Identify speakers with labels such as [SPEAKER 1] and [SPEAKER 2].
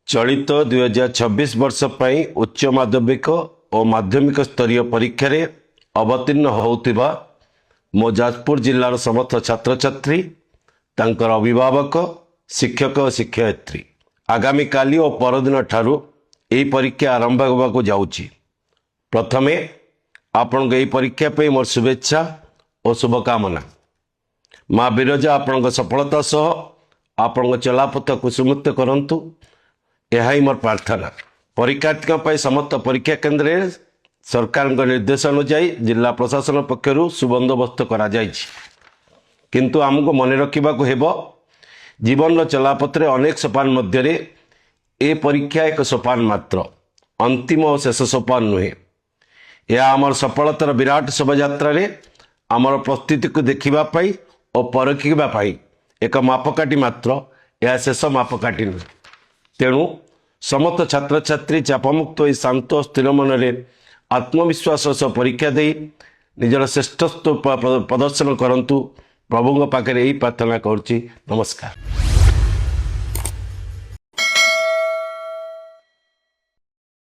[SPEAKER 1] चलित 2026 वर्ष पर उच्च माध्यमिक और माध्यमिक स्तरीय परीक्षा रे अवतीर्ण होउथिबा मो जाजपुर जिलार समस्त छात्र छात्री तांकर अभिभावक शिक्षक और शिक्षयित्री आगामी काली और परदिन ठारू एही परीक्षा आरंभ होबाकू जाउची। प्रथमे आपण एही परीक्षा पे मोर शुभेच्छा और शुभकामना। माँ बिरजा आपण सफलता सह आपण चलापथ कुसुमुक्त करंतु यह ही मोर प्रार्थना। परीक्षार्थी समस्त परीक्षा केन्द्र में सरकार निर्देश अनुଯାयी जिला प्रशासन पक्षर सुबंदोबस्त करा जायछि। किंतु आमको मन रखा हेब जीवन चलापथरे अनेक सोपान मध्य ए परीक्षा एक सोपान मात्र, अंतिम और शेष सोपान नुहे। यह आमर सफलतार विराट शोभायात्रा आमर प्रस्तुति को देखापी और परखिबापी एक मापकाठी मात्र, यह शेष मापकाठी नुहे। तेणु समस्त छात्र छात्री चापमुक्त शांत स्थिर मन में आत्मविश्वास सह परीक्षा दे निजर श्रेष्ठत्व प्रदर्शन करंतु। प्रभु पाखे यही प्रार्थना करुच्ची। नमस्कार।